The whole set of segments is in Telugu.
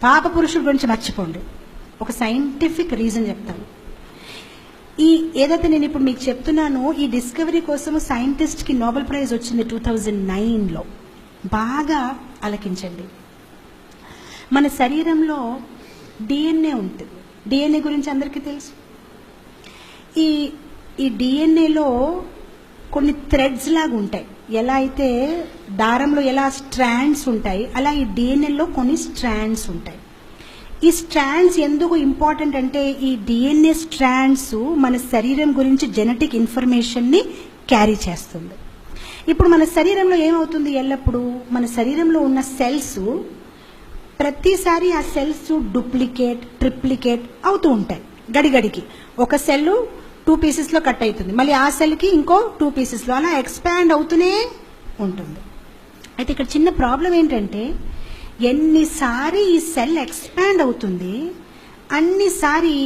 పాప పురుషుల గురించి మర్చిపోండి. ఒక సైంటిఫిక్ రీజన్ చెప్తాను. ఏదైతే నేను ఇప్పుడు మీకు చెప్తున్నానో ఈ డిస్కవరీ కోసం సైంటిస్ట్కి నోబెల్ ప్రైజ్ వచ్చింది 2009లో. బాగా ఆలకించండి. మన శరీరంలో డిఎన్ఏ ఉంటుంది. డిఎన్ఏ గురించి అందరికీ తెలుసు. ఈ డిఎన్ఏలో కొన్ని థ్రెడ్స్ లాగా ఉంటాయి. ఎలా అయితే దారంలో ఎలా స్ట్రాండ్స్ ఉంటాయి, అలా ఈ డిఎన్ఏలో కొన్ని స్ట్రాండ్స్ ఉంటాయి. ఈ స్ట్రాండ్స్ ఎందుకు ఇంపార్టెంట్ అంటే, ఈ డిఎన్ఏ స్ట్రాండ్స్ మన శరీరం గురించి జెనెటిక్ ఇన్ఫర్మేషన్ని క్యారీ చేస్తుంది. ఇప్పుడు మన శరీరంలో ఏమవుతుంది, ఎల్లప్పుడూ మన శరీరంలో ఉన్న సెల్స్ ప్రతిసారి ఆ సెల్స్ డూప్లికేట్, ట్రిప్లికేట్ అవుతూ ఉంటాయి. గడిగడికి ఒక సెల్ 2 పీసెస్లో కట్ అవుతుంది, మళ్ళీ ఆ సెల్కి ఇంకో 2 పీసెస్లో, అలా ఎక్స్పాండ్ అవుతూనే ఉంటుంది. అయితే ఇక్కడ చిన్న ప్రాబ్లం ఏంటంటే, ఎన్నిసారి ఈ సెల్ ఎక్స్పాండ్ అవుతుంది, అన్నిసారి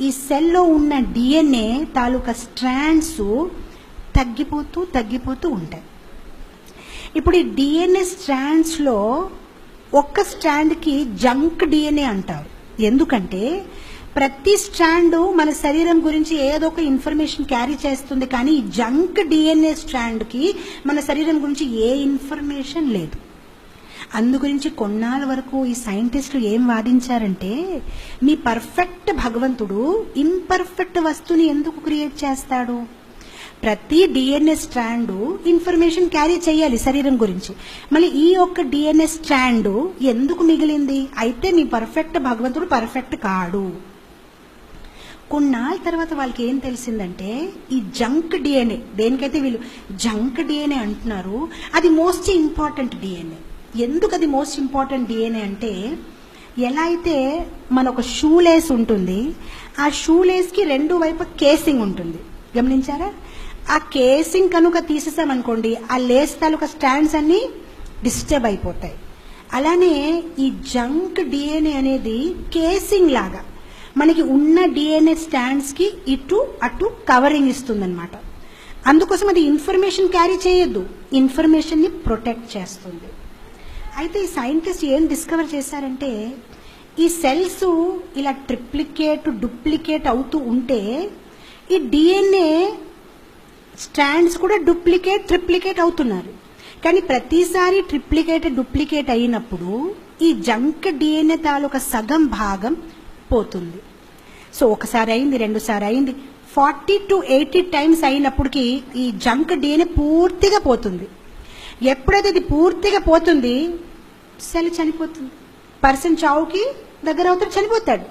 ఈ సెల్లో ఉన్న డిఎన్ఏ తాలూకా స్ట్రాండ్స్ తగ్గిపోతూ తగ్గిపోతూ ఉంటాయి. ఇప్పుడు ఈ డిఎన్ఏ స్ట్రాండ్స్లో ఒక్క స్ట్రాండ్కి జంక్ డిఎన్ఏ అంటారు. ఎందుకంటే ప్రతి స్ట్రాండ్ మన శరీరం గురించి ఏదో ఒక ఇన్ఫర్మేషన్ క్యారీ చేస్తుంది, కానీ ఈ జంక్ డిఎన్ఏ స్ట్రాండ్కి మన శరీరం గురించి ఏ ఇన్ఫర్మేషన్ లేదు. అందు గురించి కొన్నాళ్ళ వరకు ఈ సైంటిస్టులు ఏం వాదించారంటే, మీ పర్ఫెక్ట్ భగవంతుడు ఇంపర్ఫెక్ట్ వస్తువుని ఎందుకు క్రియేట్ చేస్తాడు? ప్రతి డిఎన్ఏ స్ట్రాండ్ ఇన్ఫర్మేషన్ క్యారీ చేయాలి శరీరం గురించి, మళ్ళీ ఈ ఒక్క డిఎన్ఏ స్ట్రాండ్ ఎందుకు మిగిలింది? అయితే మీ పర్ఫెక్ట్ భగవంతుడు పర్ఫెక్ట్ కాడు. కొన్నాళ్ళ తర్వాత వాళ్ళకి ఏం తెలిసిందంటే, ఈ జంక్ డిఎన్ఏ, దేనికైతే వీళ్ళు జంక్ డిఎన్ఏ అంటున్నారు, అది మోస్ట్ ఇంపార్టెంట్ డిఎన్ఏ. ఎందుకు అది మోస్ట్ ఇంపార్టెంట్ డిఎన్ఏ అంటే, ఎలా అయితే మన ఒక షూ లేస్ ఉంటుంది, ఆ షూ లేస్కి 2 వైపు కేసింగ్ ఉంటుంది, గమనించారా? ఆ కేసింగ్ కనుక తీసేసామనుకోండి, ఆ లేస్ తాలూకా స్టాండ్స్ అన్నీ డిస్టర్బ్ అయిపోతాయి. అలానే ఈ జంక్ డిఎన్ఏ అనేది కేసింగ్ లాగా మనకి ఉన్న డిఎన్ఏ స్టాండ్స్కి ఇటు అటు కవరింగ్ ఇస్తుందన్నమాట. అందుకోసం అది ఇన్ఫర్మేషన్ క్యారీ చేయొద్దు, ఇన్ఫర్మేషన్ని ప్రొటెక్ట్ చేస్తుంది. అయితే ఈ సైంటిస్ట్ ఏం డిస్కవర్ చేశారంటే, ఈ సెల్స్ ఇలా ట్రిప్లికేట్, డూప్లికేట్ అవుతూ ఉంటే ఈ డిఎన్ఏ స్ట్రాండ్స్ కూడా డూప్లికేట్, ట్రిప్లికేట్ అవుతున్నారు. కానీ ప్రతిసారి ట్రిప్లికేట్, డూప్లికేట్ అయినప్పుడు ఈ జంక్ డిఎన్ఏ తాలూకా సగం భాగం పోతుంది. సో ఒకసారి అయింది, 2 సార్లు అయింది, 40 to 80 టైమ్స్ అయినప్పటికీ ఈ జంక్ డిఎన్ఏ పూర్తిగా పోతుంది. ఎప్పుడైతే ఇది పూర్తిగా పోతుంది, సెల్ చనిపోతుంది. పర్సన్ చావుకి దగ్గర అవుతాడు, చనిపోతాడు.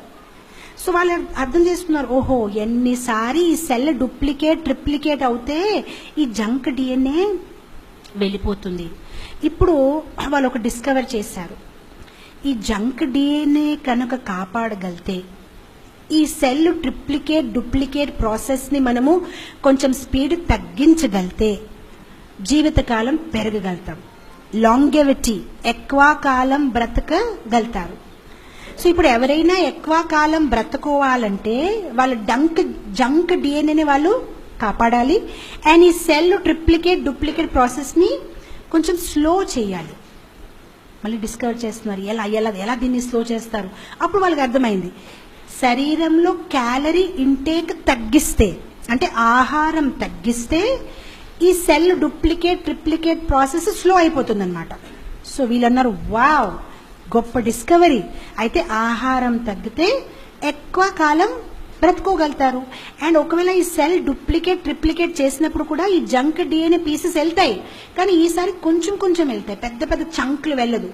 సో వాళ్ళు అర్థం చేసుకున్నారు, ఓహో ఎన్నిసారి ఈ సెల్ డూప్లికేట్, ట్రిప్లికేట్ అవుతే ఈ జంక్ డిఎన్ఏ వెళ్ళిపోతుంది. ఇప్పుడు వాళ్ళు ఒక డిస్కవర్ చేశారు, ఈ జంక్ డిఎన్ఏ కనుక కాపాడగలితే, ఈ సెల్ ట్రిప్లికేట్, డూప్లికేట్ ప్రాసెస్ని మనము కొంచెం స్పీడ్ తగ్గించగలితే జీవితకాలం పెరగగలుగుతాం. లాంగెవిటీ, ఎక్కువ కాలం బ్రతకగలుగుతారు. సో ఇప్పుడు ఎవరైనా ఎక్కువ కాలం బ్రతకోవాలంటే వాళ్ళు జంక్ డిఎన్ఏని వాళ్ళు కాపాడాలి. అండ్ ఈ సెల్ ట్రిప్లికేట్, డూప్లికేట్ ప్రాసెస్ని కొంచెం స్లో చేయాలి. మళ్ళీ డిస్కవర్ చేస్తున్నారు, ఎలా ఎలా ఎలా దీన్ని స్లో చేస్తారు. అప్పుడు వాళ్ళకి అర్థమైంది, శరీరంలో క్యాలరీ ఇంటేక్ తగ్గిస్తే, అంటే ఆహారం తగ్గిస్తే ఈ cell duplicate, triplicate process slow అయిపోతుంది అనమాట. సో వీళ్ళన్నారు, వావ్ గొప్ప డిస్కవరీ. అయితే ఆహారం తగ్గితే ఎక్కువ కాలం బ్రతుకోగలుగుతారు. అండ్ ఒకవేళ ఈ సెల్ డూప్లికేట్, ట్రిప్లికేట్ చేసినప్పుడు కూడా ఈ జంక్ డిఎన్ఏ పీసెస్ వెళ్తాయి, కానీ ఈసారి కొంచెం కొంచెం వెళ్తాయి, పెద్ద పెద్ద చంక్లు వెళ్ళదు.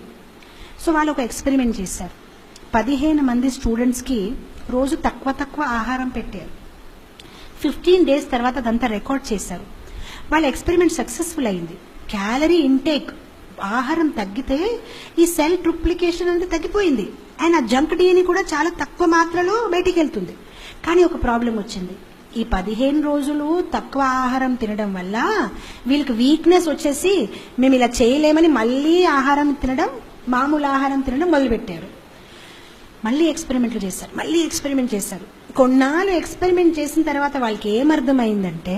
సో వాళ్ళు ఒక ఎక్స్పెరిమెంట్ చేశారు. 15 మంది స్టూడెంట్స్కి రోజు తక్కువ తక్కువ ఆహారం పెట్టారు. 15 డేస్ తర్వాత అదంతా రికార్డ్ చేశారు. వాళ్ళ ఎక్స్పెరిమెంట్ సక్సెస్ఫుల్ అయింది. క్యాలరీ ఇంటేక్, ఆహారం తగ్గితే ఈ సెల్ ట్రిప్లికేషన్ అనేది తగ్గిపోయింది. అండ్ ఆ జంక్ డిఎన్ఏ కూడా చాలా తక్కువ మాత్రలో బయటికి వెళ్తుంది. కానీ ఒక ప్రాబ్లం వచ్చింది. ఈ 15 రోజులు తక్కువ ఆహారం తినడం వల్ల వీళ్ళకి వీక్నెస్ వచ్చేసి మేము ఇలా చేయలేమని మళ్ళీ ఆహారం తినడం, మామూలు ఆహారం తినడం మొదలుపెట్టారు. మళ్ళీ ఎక్స్పెరిమెంట్ చేశారు. కొన్నాళ్ళు ఎక్స్పెరిమెంట్ చేసిన తర్వాత వాళ్ళకి ఏమర్థమైందంటే,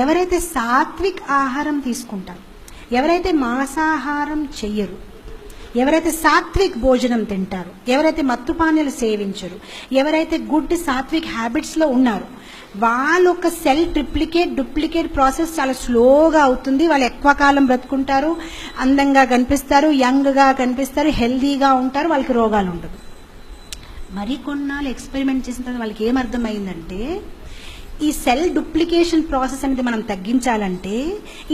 ఎవరైతే సాత్విక్ ఆహారం తీసుకుంటారు, ఎవరైతే మాంసాహారం చెయ్యరు, ఎవరైతే సాత్విక్ భోజనం తింటారు, ఎవరైతే మత్తుపానీయాలు సేవించరు, ఎవరైతే గుడ్ సాత్విక్ హ్యాబిట్స్లో ఉన్నారు, వాళ్ళ ఒక సెల్ డూప్లికేట్ ప్రాసెస్ చాలా స్లోగా అవుతుంది. వాళ్ళు ఎక్కువ కాలం బ్రతుకుంటారు, అందంగా కనిపిస్తారు, యంగ్గా కనిపిస్తారు, హెల్దీగా ఉంటారు, వాళ్ళకి రోగాలు ఉండవు. మరి కొన్నాళ్ళు ఎక్స్పెరిమెంట్ చేసిన తర్వాత వాళ్ళకి ఏమర్థమైందంటే ఈ సెల్ డూప్లికేషన్ ప్రాసెస్ అనేది మనం తగ్గించాలంటే,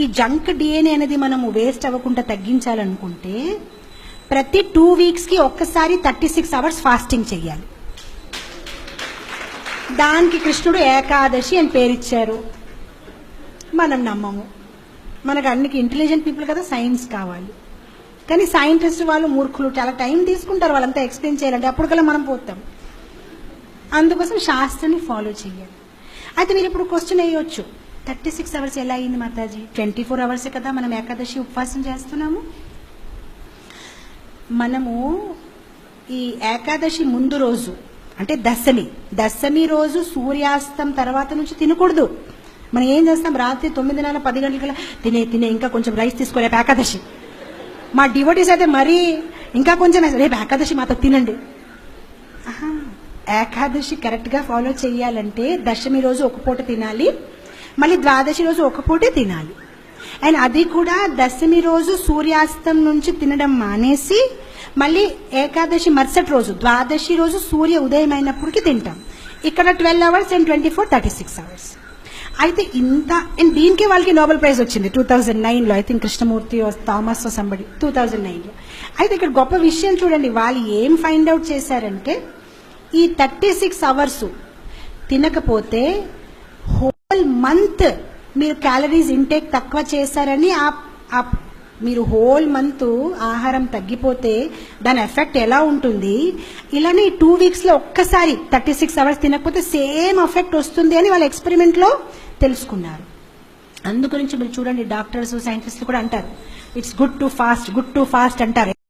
ఈ జంక్ డిఎన్ఏ అనేది మనము వేస్ట్ అవ్వకుండా తగ్గించాలనుకుంటే ప్రతి 2 వీక్స్కి ఒక్కసారి 36 hours ఫాస్టింగ్ చెయ్యాలి. దానికి కృష్ణుడు ఏకాదశి అని పేరిచ్చారు. మనం నమ్మము. మనకు అన్నికి ఇంటెలిజెంట్ పీపుల్ కదా, సైన్స్ కావాలి. కానీ సైంటిస్ట్ వాళ్ళు మూర్ఖులు, చాలా టైం తీసుకుంటారు వాళ్ళంతా ఎక్స్ప్లెయిన్ చేయాలంటే, అప్పటికల్లా మనం పోతాం. అందుకోసం శాస్త్రాన్ని ఫాలో చేయాలి. అయితే మీరు ఇప్పుడు క్వశ్చన్ వేయవచ్చు, 36 hours ఎలా అయింది మాతాజీ? 24 hours కదా మనం ఏకాదశి ఉపవాసం చేస్తున్నాము. మనము ఈ ఏకాదశి ముందు రోజు అంటే దశమి రోజు సూర్యాస్తం తర్వాత నుంచి తినకూడదు. మనం ఏం చేస్తాం, రాత్రి 9:30 10 గంటలకల్లా తినే ఇంకా కొంచెం రైస్ తీసుకోలే ఏకాదశి. మా డివోటీస్ అయితే మరీ ఇంకా కొంచెం రేపు ఏకాదశి మాతో తినండి. ఏకాదశి కరెక్ట్గా ఫాలో చేయాలంటే దశమి రోజు ఒక పూట తినాలి, మళ్ళీ ద్వాదశి రోజు ఒక పూటే తినాలి. అండ్ అది కూడా దశమి రోజు సూర్యాస్తం నుంచి తినడం మానేసి మళ్ళీ ఏకాదశి మరుసటి రోజు ద్వాదశి రోజు సూర్య ఉదయం అయినప్పటికీ తింటాం. ఇక్కడ 12 hours అండ్ 24 36 hours. అయితే ఇంత అండ్ దీనికే వాళ్ళకి నోబెల్ ప్రైజ్ వచ్చింది 2009లో. I think Krishnamurthy Thomas somebody 2009లో. అయితే ఇక్కడ గొప్ప విషయం చూడండి, వాళ్ళు ఏం ఫైండ్ అవుట్ చేశారంటే ఈ 36 hours తినకపోతే హోల్ మంత్ మీరు క్యాలరీస్ ఇంటేక్ తక్కువ చేశారని, మీరు హోల్ మంత్ ఆహారం తగ్గిపోతే దాని ఎఫెక్ట్ ఎలా ఉంటుంది, ఇలానే 2 వీక్స్లో ఒక్కసారి 36 hours తినకపోతే సేమ్ ఎఫెక్ట్ వస్తుంది అని వాళ్ళ ఎక్స్పెరిమెంట్లో తెలుసుకున్నారు. అందుగురించి మీరు చూడండి, డాక్టర్స్ సైంటిస్టులు కూడా అంటారు ఇట్స్ గుడ్ టు ఫాస్ట్ అంటారు.